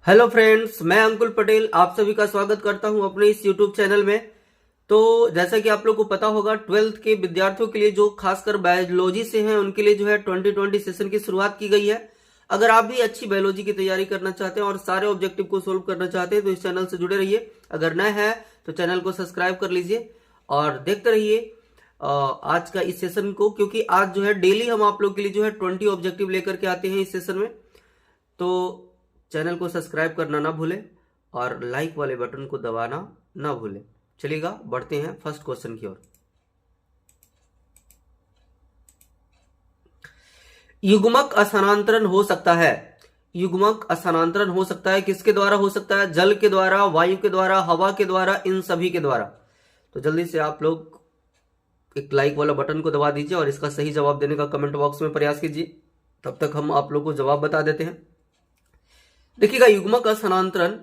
Hello friends, मैं अंकुल पटेल आप सभी का स्वागत करता हूं अपने इस यूट्यूब चैनल में। तो जैसा कि आप लोग को पता होगा, 12th के विद्यार्थियों के लिए जो खासकर बायोलॉजी से हैं उनके लिए जो है 2020 सेशन की शुरुआत की गई है। अगर आप भी अच्छी बायोलॉजी की तैयारी करना चाहते हैं और सारे ऑब्जेक्टिव को सोल्व करना चाहते हैं तो इस चैनल से जुड़े रहिए। अगर नए हैं तो चैनल को सब्सक्राइब कर लीजिए और देखते रहिए आज का इस सेशन को, क्योंकि आज जो है डेली हम आप लोग के लिए जो है 20 ऑब्जेक्टिव लेकर के आते हैं इस सेशन में। तो चैनल को सब्सक्राइब करना ना भूलें और लाइक वाले बटन को दबाना ना भूलें। चलिएगा, बढ़ते हैं फर्स्ट क्वेश्चन की ओर। युग्मक स्थानांतरण हो सकता है। युग्मक स्थानांतरण हो सकता है किसके द्वारा हो सकता है? जल के द्वारा, वायु के द्वारा, हवा के द्वारा, इन सभी के द्वारा। तो जल्दी से आप लोग एक लाइक वाला बटन को दबा दीजिए और इसका सही जवाब देने का कमेंट बॉक्स में प्रयास कीजिए। तब तक हम आप लोग को जवाब बता देते हैं। देखिएगा, युग्मक स्थानांतरण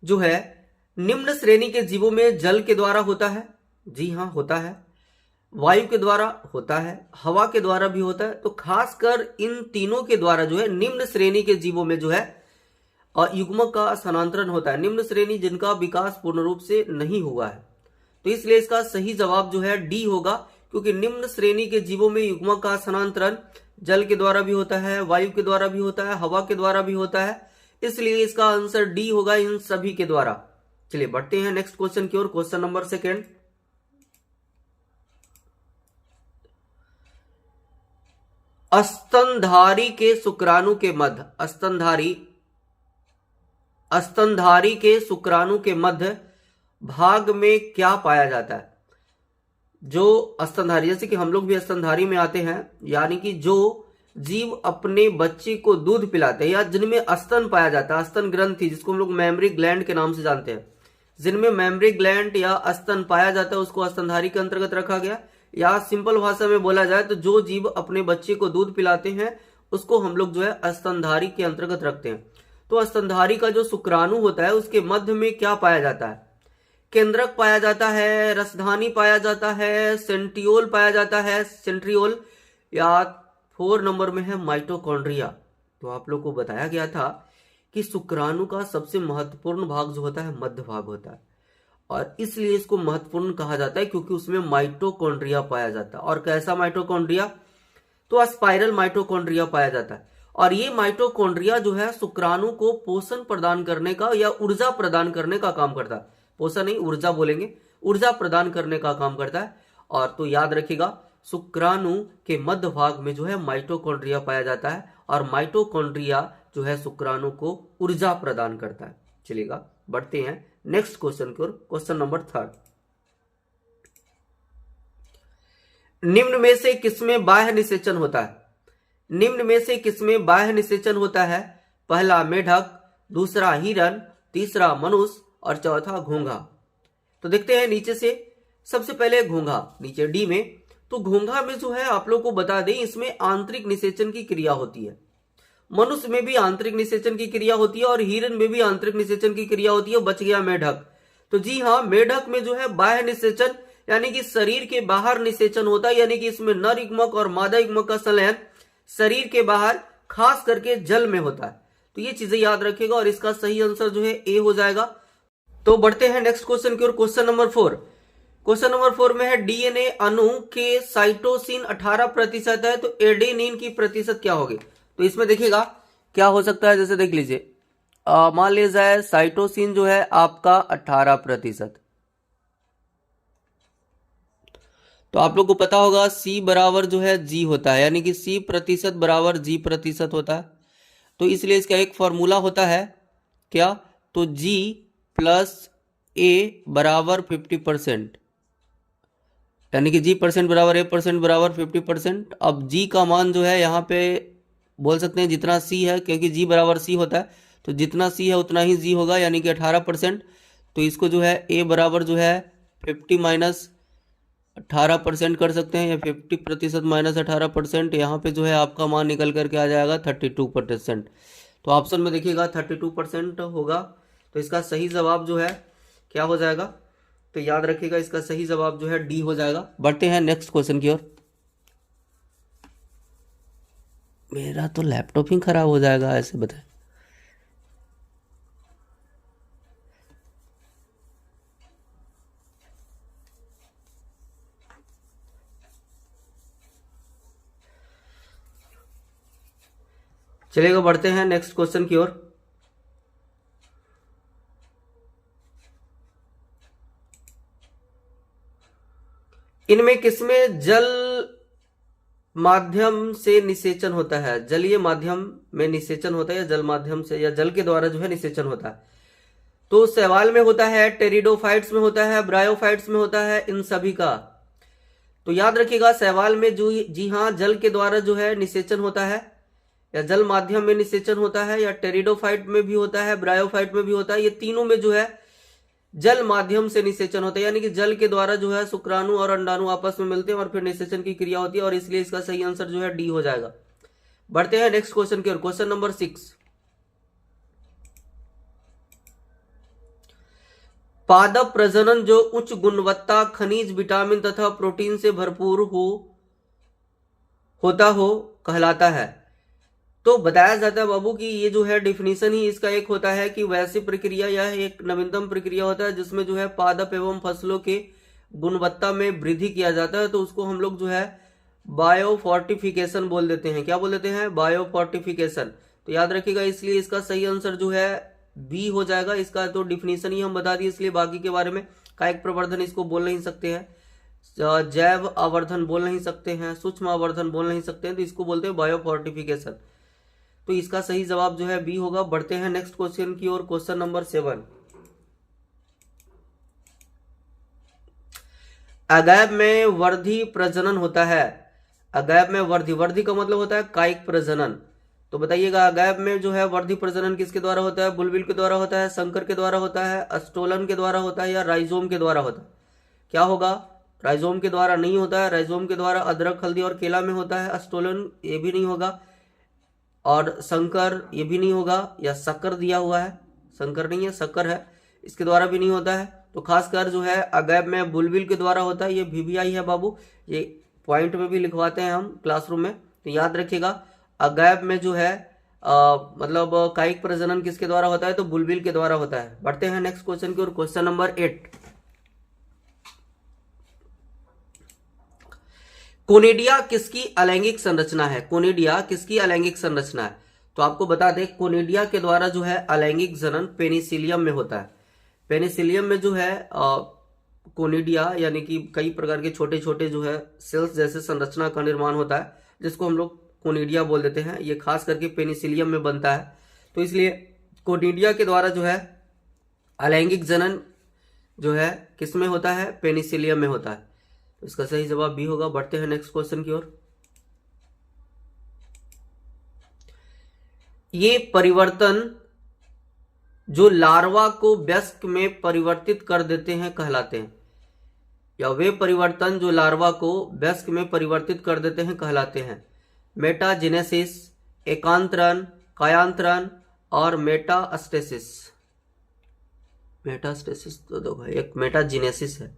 जो है निम्न श्रेणी के जीवों में जल के द्वारा होता है। जी हाँ, होता है। वायु के द्वारा होता है, हवा के द्वारा भी होता है। तो खासकर इन तीनों के द्वारा जो है निम्न श्रेणी के जीवों में जो है युग्मक का स्थानांतरण होता है। निम्न श्रेणी जिनका विकास पूर्ण रूप से नहीं हुआ है। तो इसलिए इसका सही जवाब जो है डी होगा, क्योंकि निम्न श्रेणी के जीवों में युग्मक का स्थानांतरण जल के द्वारा भी होता है, वायु के द्वारा भी होता है, हवा के द्वारा भी होता है। इसलिए इसका आंसर डी होगा, इन सभी के द्वारा। चलिए बढ़ते हैं नेक्स्ट क्वेश्चन की ओर। Question number 2। स्तनधारी के शुक्राणु के मध्य, स्तनधारी के शुक्राणु के मध्य भाग में क्या पाया जाता है? जो स्तनधारी, जैसे कि हम लोग भी स्तनधारी में आते हैं, यानी कि जो जीव अपने बच्चे को दूध पिलाते हैं या जिनमें स्तन पाया जाता है, स्तन ग्रंथि जिसको हम लोग मेमरी ग्लैंड के नाम से जानते हैं, जिनमें मेमरी ग्लैंड या स्तन पाया जाता है उसको स्तनधारी के अंतर्गत रखा गया। या सिंपल भाषा में बोला जाए तो जो जीव अपने बच्चे को दूध पिलाते हैं उसको हम लोग जो है स्तनधारी के अंतर्गत रखते हैं। तो स्तनधारी का जो शुक्राणु होता है उसके मध्य में क्या पाया जाता है? केंद्रक पाया जाता है, रसधानी पाया जाता है, सेंट्रियोल पाया जाता है, सेंट्रियोल, या 4 नंबर में है माइटोकॉन्ड्रिया। तो आप लोग को बताया गया था कि शुक्राणु का सबसे महत्वपूर्ण भाग जो होता है मध्य भाग होता है, और इसलिए इसको महत्वपूर्ण कहा जाता है क्योंकि उसमें माइटोकॉन्ड्रिया पाया जाता है। और कैसा माइटोकॉन्ड्रिया? तो स्पाइरल माइटोकॉन्ड्रिया पाया जाता है। और ये माइटोकॉन्ड्रिया जो है शुक्राणु को पोषण प्रदान करने का या ऊर्जा प्रदान करने का काम करता है। पोषण नहीं, ऊर्जा बोलेंगे, ऊर्जा प्रदान करने का काम करता है। और तो याद रखिएगा, शुक्राणु के मध्य भाग में जो है माइटोकॉन्ड्रिया पाया जाता है और माइटोकॉन्ड्रिया जो है शुक्राणु को ऊर्जा प्रदान करता है। चलिएगा बढ़ते हैं नेक्स्ट क्वेश्चन की ओर। Question number 3। निम्न में से किसमें बाह्य निषेचन होता है? निम्न में से किसमें बाह्य निषेचन होता है? पहला मेढक, दूसरा हिरन, तीसरा मनुष्य और चौथा घोंघा। तो देखते हैं नीचे से। सबसे पहले घोंघा, नीचे डी में। तो घोंघा में जो है आप लोग को बता दें, इसमें आंतरिक निषेचन की क्रिया होती है। मनुष्य में भी आंतरिक निषेचन की क्रिया होती है और हिरन में भी आंतरिक निषेचन की क्रिया होती है। बच गया मेढक। तो जी हाँ, मेढक में जो है बाह्य निषेचन यानी कि शरीर के बाहर निषेचन होता है, यानी कि इसमें नर युग्मक और मादा युग्मक का संलयन शरीर के बाहर खास करके जल में होता है। तो ये चीजें याद रखिएगा और इसका सही आंसर जो है ए हो जाएगा। तो बढ़ते हैं नेक्स्ट क्वेश्चन की ओर। Question number 4। क्वेश्चन नंबर 4 में है डीएनए अणु के साइटोसिन 18% है, तो एडेनिन की प्रतिशत क्या होगी? तो इसमें देखिएगा क्या हो सकता है। जैसे देख लीजिए, मान लिया जाए साइटोसिन जो है आपका 18%। तो आप लोग को पता होगा C बराबर जो है G होता है, यानी कि C प्रतिशत बराबर G प्रतिशत होता है। तो इसलिए इसका एक फॉर्मूला होता है क्या? तो G प्लस A बराबर 50%, यानी कि G% बराबर A% बराबर 50%। अब G का मान जो है यहाँ पे बोल सकते हैं जितना C है, क्योंकि G बराबर C होता है, तो जितना C है उतना ही G होगा, यानी कि 18%। तो इसको जो है A बराबर जो है 50 माइनस 18% कर सकते हैं, या 50% माइनस 18%। यहाँ पे जो है आपका मान निकल करके आ जाएगा 32%। तो ऑप्शन में देखिएगा 32% होगा। तो इसका सही जवाब जो है क्या हो जाएगा? तो याद रखिएगा इसका सही जवाब जो है डी हो जाएगा। बढ़ते हैं नेक्स्ट क्वेश्चन की ओर। मेरा तो लैपटॉप ही खराब हो जाएगा ऐसे बताए। चलिएगा बढ़ते हैं नेक्स्ट क्वेश्चन की ओर। इनमें किसमें जल माध्यम से निषेचन होता है? जलीय माध्यम में निषेचन होता है या जल माध्यम से या जल के द्वारा जो है निषेचन होता है? तो शैवाल में होता है, टेरिडोफाइट्स में होता है, ब्रायोफाइट्स में होता है, इन सभी का। तो याद रखिएगा शैवाल में जो जी हाँ जल के द्वारा जो है निषेचन होता है या जल माध्यम में निषेचन होता है, या टेरिडोफाइट में भी होता है, ब्रायोफाइट में भी होता है। ये तीनों में जो है जल माध्यम से निषेचन होता है, यानी कि जल के द्वारा जो है शुक्राणु और अंडाणु आपस में मिलते हैं और फिर निषेचन की क्रिया होती है, और इसलिए इसका सही आंसर जो है डी हो जाएगा। बढ़ते हैं नेक्स्ट क्वेश्चन की ओर। Question number 6। पादप प्रजनन जो उच्च गुणवत्ता खनिज, विटामिन तथा प्रोटीन से भरपूर होता हो कहलाता है। तो बताया जाता है बाबू कि ये जो है डिफिनीशन ही इसका एक होता है कि वैसी प्रक्रिया यह एक नवीनतम प्रक्रिया होता है जिसमें जो है पादप एवं फसलों के गुणवत्ता में वृद्धि किया जाता है। तो उसको हम लोग जो है बायोफोर्टिफिकेशन बोल देते हैं। क्या बोल देते हैं? बायोफोर्टिफिकेशन। तो याद रखिएगा, इसलिए इसका सही आंसर जो है बी हो जाएगा। इसका तो डिफिनीशन ही हम बता दिए, इसलिए बाकी के बारे में कायिक प्रवर्धन इसको बोल नहीं सकते हैं, जैव आवर्धन बोल नहीं सकते हैं, सूक्ष्म आवर्धन बोल नहीं सकते हैं, तो इसको बोलते हैं बायोफोर्टिफिकेशन। तो इसका सही जवाब जो है बी होगा। बढ़ते हैं नेक्स्ट क्वेश्चन की ओर। Question number 7। अगैब में वर्धी प्रजनन होता है। अगैब में वर्धी का मतलब होता है कायिक प्रजनन। तो बताइएगा अगैब में जो है वर्धी प्रजनन किसके द्वारा होता है? बुलबिल के द्वारा होता है, संकर के द्वारा होता है, अस्टोलन के द्वारा होता है, या राइजोम के द्वारा होता है? क्या होगा? राइजोम के द्वारा नहीं होता है। राइजोम के द्वारा अदरक, हल्दी और केला में होता है। अस्टोलन ये भी नहीं होगा, और संकर ये भी नहीं होगा, या शक्कर दिया हुआ है, संकर नहीं है शक्कर है, इसके द्वारा भी नहीं होता है। तो खासकर जो है अगैब में बुलबिल के द्वारा होता है। ये VBI है बाबू, ये पॉइंट में भी लिखवाते हैं हम क्लासरूम में, तो याद रखिएगा अगैब में जो है मतलब कायिक प्रजनन किसके द्वारा होता है? तो बुलबिल के द्वारा होता है। बढ़ते हैं नेक्स्ट क्वेश्चन की ओर। Question number 8। कोनिडिया किसकी अलैंगिक संरचना है? कोनिडिया किसकी अलैंगिक संरचना है? तो आपको बता दें कोनिडिया के द्वारा जो है अलैंगिक जनन पेनिसिलियम में होता है। पेनिसिलियम में जो है कोनिडिया यानी कि कई प्रकार के छोटे छोटे जो है सेल्स जैसे संरचना का निर्माण होता है, जिसको हम लोग कोनिडिया बोल देते हैं। ये खास करके पेनिसिलियम में बनता है। तो इसलिए कोनिडिया के द्वारा जो है अलैंगिक जनन जो है किसमें होता है? पेनिसिलियम में होता है। तो इसका सही जवाब बी होगा। बढ़ते हैं नेक्स्ट क्वेश्चन की ओर। ये परिवर्तन जो लार्वा को वयस्क में परिवर्तित कर देते हैं कहलाते हैं, या वे परिवर्तन जो लार्वा को वयस्क में परिवर्तित कर देते हैं कहलाते हैं? मेटाजेनेसिस, एकांतरण, कायांतरण और मेटास्टेसिस। मेटास्टेसिस तो दो भाई, एक मेटाजेनेसिस है।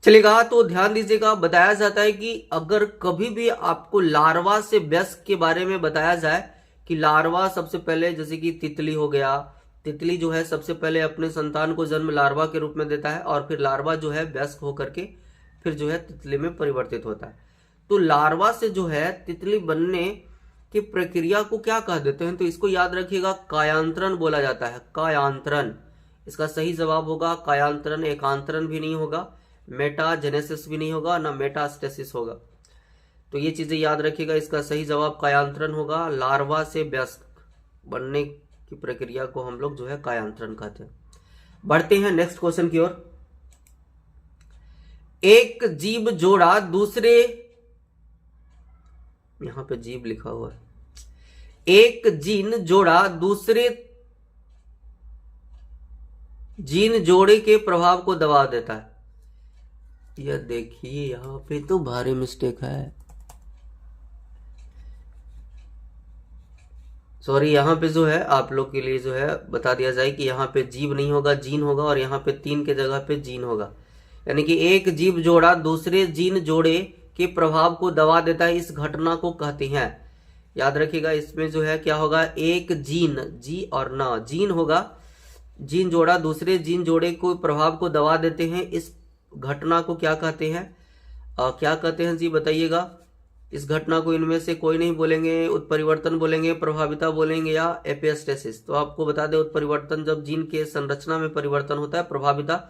चलेगा, तो ध्यान दीजिएगा बताया जाता है कि अगर कभी भी आपको लार्वा से वयस्क के बारे में बताया जाए कि लार्वा सबसे पहले, जैसे कि तितली हो गया, तितली जो है सबसे पहले अपने संतान को जन्म लार्वा के रूप में देता है और फिर लार्वा जो है वयस्क होकर के फिर जो है तितली में परिवर्तित होता है। तो लार्वा से जो है तितली बनने की प्रक्रिया को क्या कह देते हैं? तो इसको याद रखिएगा कायांतरण बोला जाता है। कायांतरण इसका सही जवाब होगा। कायांतरण, एकांतरण भी नहीं होगा, मेटाजेनेसिस भी नहीं होगा, ना मेटास्टेसिस होगा। तो ये चीजें याद रखिएगा। इसका सही जवाब कायांतरण होगा। लार्वा से वयस्क बनने की प्रक्रिया को हम लोग जो है कायांतरण कहते हैं। बढ़ते हैं नेक्स्ट क्वेश्चन की ओर। एक जीव जोड़ा दूसरे, यहां पे जीव लिखा हुआ है, एक जीन जोड़ा दूसरे जीन जोड़े के प्रभाव को दबा देता है। यह देखिए यहां पे तो भारी मिस्टेक है, सॉरी। यहां पे जो है आप लोग के लिए जो है बता दिया जाए कि यहां पे जीव नहीं होगा, जीन होगा, और यहां पे 3 के जगह पे जीन होगा। यानी कि एक जीव जोड़ा दूसरे जीन जोड़े के प्रभाव को दबा देता है, इस घटना को कहते हैं। याद रखिएगा इसमें जो है क्या होगा, एक जीन, जी और ना, जीन होगा, जीन जोड़ा दूसरे जीन जोड़े को प्रभाव को दबा देते हैं, इस घटना को क्या कहते हैं? क्या कहते हैं जी बताइएगा? इस घटना को इनमें से कोई नहीं बोलेंगे, उत्परिवर्तन बोलेंगे, प्रभाविता बोलेंगे या एपिस्टेसिस। तो आपको बता दें उत्परिवर्तन जब जीन के संरचना में परिवर्तन होता है, प्रभाविता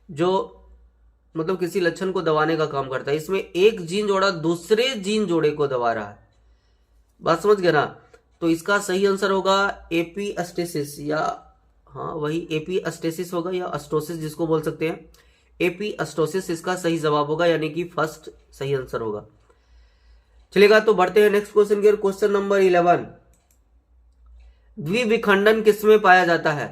जो मतलब किसी लक्षण को दबाने का काम करता है। इसमें एक जीन जोड़ा दूसरे जीन जोड़े को दबा रहा है, बात समझ गए ना। तो इसका सही आंसर होगा एपिस्टेसिस, या हाँ वही एपिस्टेसिस होगा या अस्टोसिस जिसको बोल सकते हैं, एपिस्टोसिस इसका सही जवाब होगा, यानी कि फर्स्ट सही आंसर होगा। चलेगा, तो बढ़ते हैं नेक्स्ट क्वेश्चन की ओर। क्वेश्चन नंबर 11, द्विविखंडन किसमें पाया जाता है?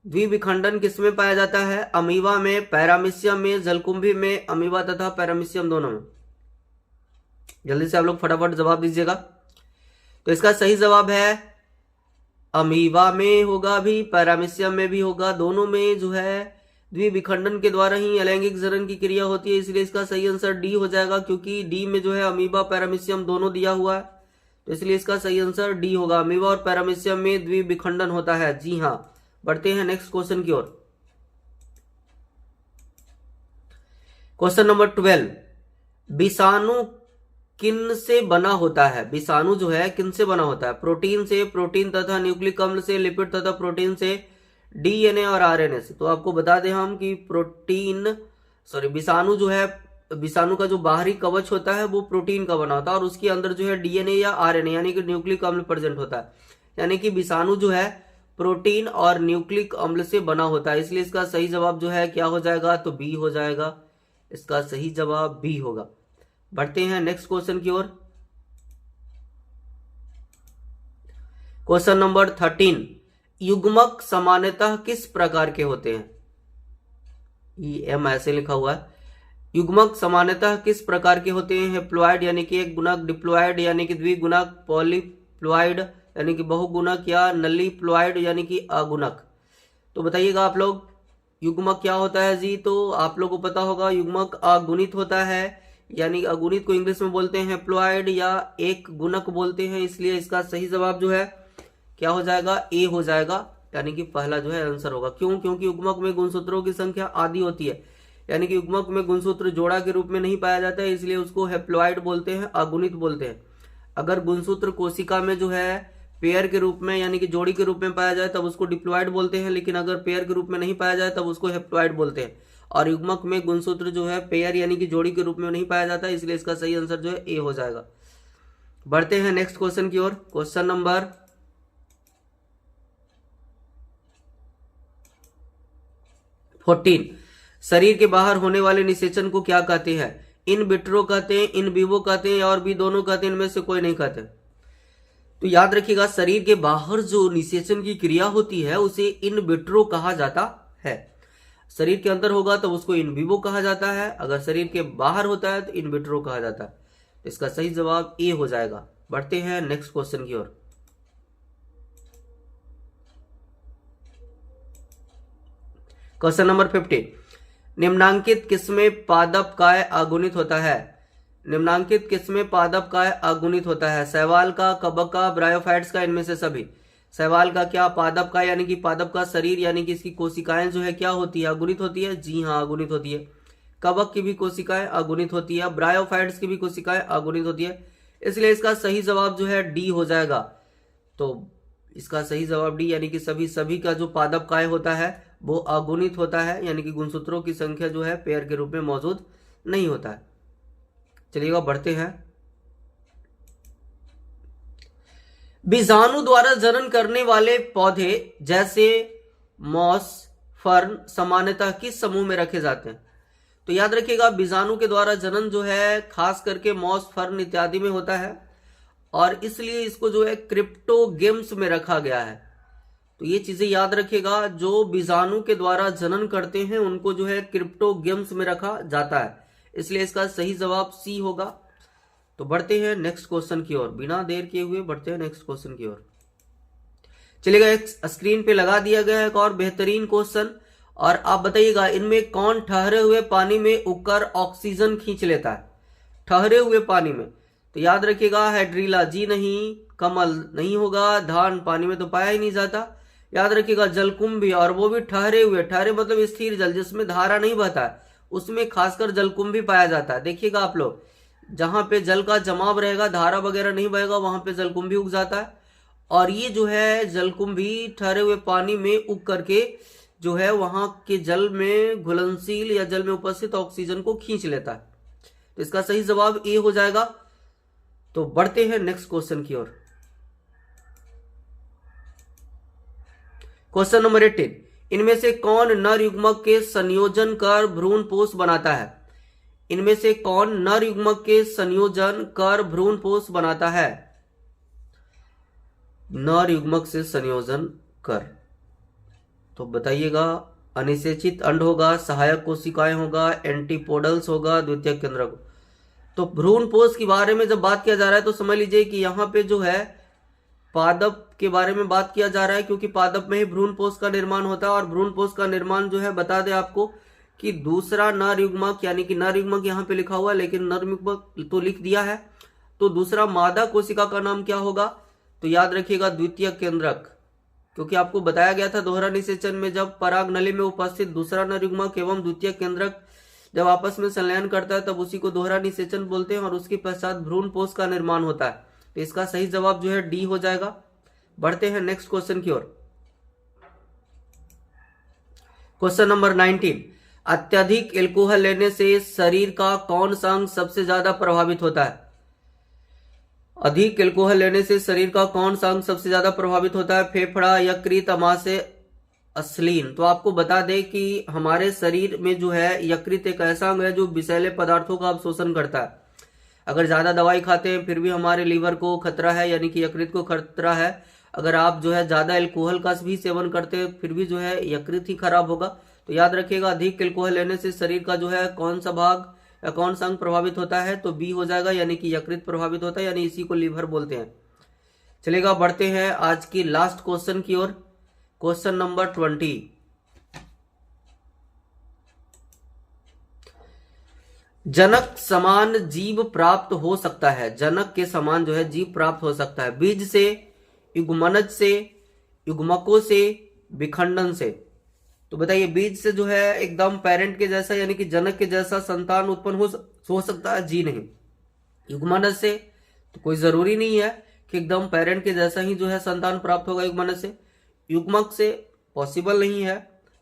द्विविखंडन किसमें पाया जाता है? अमीबा में, पैरामीशियम में, जलकुंभी में, अमीबा तथा पैरामीशियम दोनों में। जल्दी से आप लोग फटाफट जवाब दीजिएगा। तो इसका सही जवाब है अमीबा में होगा भी, पैरामीशियम में भी होगा, दोनों में जो है द्विविखंडन के द्वारा ही अलैंगिक जरण की क्रिया होती है, इसलिए इसका सही आंसर डी हो जाएगा, क्योंकि डी में जो है अमीबा पैरामीशियम दोनों दिया हुआ है, तो इसलिए इसका सही आंसर डी होगा। अमीबा और पैरामीशियम में द्विविखंडन होता है, जी हाँ। बढ़ते हैं नेक्स्ट क्वेश्चन की ओर। क्वेश्चन नंबर 12, विषाणु किन से बना होता है? विषाणु जो है किन से बना होता है? प्रोटीन से, प्रोटीन तथा न्यूक्लिक अम्ल से, लिपिड तथा प्रोटीन से, डीएनए और आरएनए से। तो आपको बता दें हम कि विषाणु जो है, विषाणु का जो बाहरी कवच होता है वो प्रोटीन का बना होता है और उसके अंदर जो है डीएनए या आरएनए यानी कि न्यूक्लिक अम्ल प्रेजेंट होता है, यानी कि विषाणु जो है प्रोटीन और न्यूक्लिक अम्ल से बना होता है, इसलिए इसका सही जवाब जो है क्या हो जाएगा? तो बी हो जाएगा, इसका सही जवाब बी होगा। बढ़ते हैं नेक्स्ट क्वेश्चन की ओर। क्वेश्चन नंबर 13, युग्मक सामान्यतः किस प्रकार के होते हैं? एम ऐसे लिखा हुआ है। युग्मक सामान्यतः किस प्रकार के होते हैं? हैप्लॉइड यानी कि एक गुणक, डिप्लॉइड यानी कि द्विगुणक, पॉलीप्लॉइड यानी कि बहुगुणक, या नलीप्लॉइड यानी कि अगुणक। तो बताइएगा आप लोग युग्मक क्या होता है जी? तो आप लोग को पता होगा युग्मक अगुणित होता है, यानी अगुणित को इंग्लिश में बोलते हैं हैप्लॉइड या एक गुणक बोलते हैं, इसलिए इसका सही जवाब जो है क्या हो जाएगा? ए हो जाएगा, यानी कि पहला जो है आंसर होगा। क्यों? क्योंकि युग्मक में गुणसूत्रों की संख्या आधी होती है, यानी कि युग्मक में गुणसूत्र जोड़ा के रूप में नहीं पाया जाता है, इसलिए उसको हैप्लॉइड बोलते हैं, अगुणित बोलते हैं। अगर गुणसूत्र कोशिका में जो है पेयर के रूप में यानी कि जोड़ी के रूप में पाया जाए तब उसको डिप्लॉइड बोलते हैं, लेकिन अगर पेयर के रूप में नहीं पाया जाए तब उसको हैप्लॉइड बोलते हैं। और युग्मक में गुणसूत्र जो है पेयर यानी कि जोड़ी के रूप में नहीं पाया जाता है, इसलिए इसका सही आंसर जो है ए हो जाएगा। बढ़ते हैं नेक्स्ट क्वेश्चन की ओर। क्वेश्चन नंबर 14, शरीर के बाहर होने वाले निषेचन को क्या कहते हैं? इन विट्रो कहते हैं, इन विवो कहते हैं और भी दोनों कहते हैं, इनमें से कोई नहीं कहते। तो याद रखिएगा शरीर के बाहर जो निषेचन की क्रिया होती है उसे इन विट्रो कहा जाता है। शरीर के अंदर होगा तो उसको इन विवो कहा जाता है, अगर शरीर के बाहर होता है तो इन विट्रो कहा जाता है। तो इसका सही जवाब ए हो जाएगा। बढ़ते हैं नेक्स्ट क्वेश्चन की ओर। क्वेश्चन नंबर 15, निम्नांकित किसमें पादपकाय अगुणित होता है? निम्नांकित किसमें पादपकाय अगुणित होता है? शैवाल का, कवक का, ब्रायोफाइट्स का, इनमें से सभी। शैवाल का क्या? पादपकाय यानी कि पादप का शरीर यानी कि इसकी कोशिकाएं जो है क्या होती है? अगुणित होती है, जी हाँ अगुणित होती है। कवक की भी कोशिकाएं अगुणित होती है, ब्रायोफाइट्स की भी कोशिकाएं अगुणित होती है, इसलिए इसका सही जवाब जो है डी हो जाएगा। तो इसका सही जवाब डी, यानी कि सभी का जो पादपकाय होता है वो अगुणित होता है, यानी कि गुणसूत्रों की संख्या जो है पेयर के रूप में मौजूद नहीं होता है। चलिएगा बढ़ते हैं। बीजाणु द्वारा जनन करने वाले पौधे जैसे मॉस, फर्न सामान्यतः किस समूह में रखे जाते हैं? तो याद रखिएगा बीजाणु के द्वारा जनन जो है खास करके मॉस, फर्न इत्यादि में होता है और इसलिए इसको जो है क्रिप्टोगेम्स में रखा गया है। तो ये चीजें याद रखिएगा, जो बीजाणु के द्वारा जनन करते हैं उनको जो है क्रिप्टोगेम्स में रखा जाता है, इसलिए इसका सही जवाब सी होगा। तो बढ़ते हैं नेक्स्ट क्वेश्चन की ओर, बिना देर किए हुए बढ़ते हैं नेक्स्ट क्वेश्चन की ओर। चलिएगा, एक स्क्रीन पे लगा दिया गया है एक और बेहतरीन क्वेश्चन, और आप बताइएगा इनमें कौन ठहरे हुए पानी में उगकर ऑक्सीजन खींच लेता है? ठहरे हुए पानी में, तो याद रखिएगा हाइड्रीला जी नहीं, कमल नहीं होगा, धान पानी में तो पाया ही नहीं जाता। याद रखिएगा जलकुंभी, और वो भी ठहरे हुए, ठहरे मतलब स्थिर जल जिसमें धारा नहीं बहता है, उसमें खासकर जलकुंभी पाया जाता है। देखिएगा आप लोग जहां पे जल का जमाव रहेगा, धारा वगैरह नहीं बहेगा, वहां पे जलकुंभ भी उग जाता है। और ये जो है जलकुंभ भी ठहरे हुए पानी में उग करके जो है वहां के जल में घुलनशील या जल में उपस्थित ऑक्सीजन को खींच लेता है। तो इसका सही जवाब ए हो जाएगा। तो बढ़ते हैं नेक्स्ट क्वेश्चन की ओर। क्वेश्चन नंबर 18, इनमें से कौन नर युग्मक के संयोजन कर भ्रूणपोष बनाता है? इनमें से कौन नर युग्मक के संयोजन कर भ्रूणपोष बनाता है? नर युग्मक से संयोजन कर, तो बताइएगा। अनिषेचित अंड होगा, सहायक कोशिकाएं होगा, एंटीपोडल्स होगा, द्वितीयक केंद्रक। तो भ्रूणपोष के बारे में जब बात किया जा रहा है तो समझ लीजिए कि यहाँ पे जो है पादप के बारे में बात किया जा रहा है, क्योंकि पादप में ही भ्रूणपोष का निर्माण होता है। और भ्रूणपोष का निर्माण जो है बता दें आपको कि दूसरा नर युग्मक, यानी कि नर युग्मक यहाँ पे लिखा हुआ है लेकिन नर युग्मक तो लिख दिया है, तो दूसरा मादा कोशिका का नाम क्या होगा? तो याद रखिएगा द्वितीयक केंद्रक, क्योंकि आपको बताया गया था दोहरा निषेचन में जब पराग नली में उपस्थित दूसरा नर युग्मक एवं द्वितीयक केंद्रक जब आपस में संलयन करता है तब उसी को दोहरा निषेचन बोलते हैं और उसके पश्चात भ्रूणपोष का निर्माण होता है। तो इसका सही जवाब जो है डी हो जाएगा। बढ़ते हैं नेक्स्ट क्वेश्चन की ओर। क्वेश्चन नंबर 19, अत्यधिक एल्कोहल लेने से शरीर का कौन सा अंग सबसे ज्यादा प्रभावित होता है? अधिक एल्कोहल लेने से शरीर का कौन सा अंग सबसे ज्यादा प्रभावित होता है? फेफड़ा, यकृत, अमाशय, अश्लीन। तो आपको बता दें कि हमारे शरीर में जो है यकृत एक ऐसा अंग है जो विषैले पदार्थों का अवशोषण करता है। अगर ज्यादा दवाई खाते हैं फिर भी हमारे लीवर को खतरा है, यानी कि यकृत को खतरा है। अगर आप जो है ज्यादा एल्कोहल का भी सेवन करते हैं फिर भी जो है यकृत ही खराब होगा। तो याद रखिएगा अधिक एल्कोहल लेने से शरीर का जो है कौन सा भाग या कौन सा अंग प्रभावित होता है? तो बी हो जाएगा, यानी कि यकृत प्रभावित होता है, यानी इसी को लीवर बोलते हैं। चलेगा, बढ़ते हैं आज की लास्ट क्वेश्चन की ओर। क्वेश्चन नंबर 20, जनक समान जीव प्राप्त हो सकता है, जनक के समान जो है जीव प्राप्त हो सकता है बीज से, युग्मनज से, युग्मकों से, विखंडन से। तो बताइए बीज से जो है एकदम पेरेंट के जैसा यानी कि जनक के जैसा संतान उत्पन्न हो सकता है? जी नहीं। युग्मनज से तो कोई जरूरी नहीं है कि एकदम पेरेंट के जैसा ही जो है संतान प्राप्त होगा युग्मनज से। युग्मक से पॉसिबल नहीं है।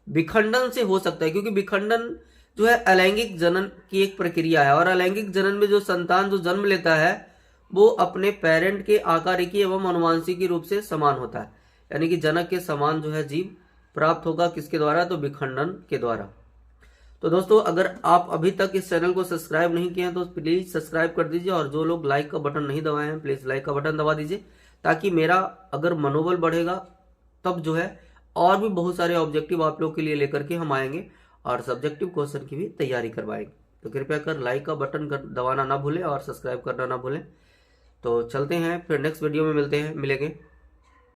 विखंडन से हो सकता है, क्योंकि विखंडन जो है अलैंगिक जनन की एक प्रक्रिया है और अलैंगिक जनन में जो संतान जो जन्म लेता है वो अपने पेरेंट के आकारिकी एवं अनुवांशिकी रूप से समान होता है, यानी कि जनक के समान जो है जीव प्राप्त होगा किसके द्वारा? तो विखंडन के द्वारा। तो दोस्तों अगर आप अभी तक इस चैनल को सब्सक्राइब नहीं किए हैं तो प्लीज सब्सक्राइब कर दीजिए, और जो लोग लाइक का बटन नहीं दबाए हैं प्लीज लाइक का बटन दबा दीजिए, ताकि मेरा अगर मनोबल बढ़ेगा तब जो है और भी बहुत सारे ऑब्जेक्टिव आप लोग के लिए लेकर के हम आएंगे और सब्जेक्टिव क्वेश्चन की भी तैयारी करवाएंगे। तो कृपया कर लाइक का बटन दबाना ना भूलें और सब्सक्राइब करना ना भूलें। तो चलते हैं, फिर नेक्स्ट वीडियो में मिलेंगे।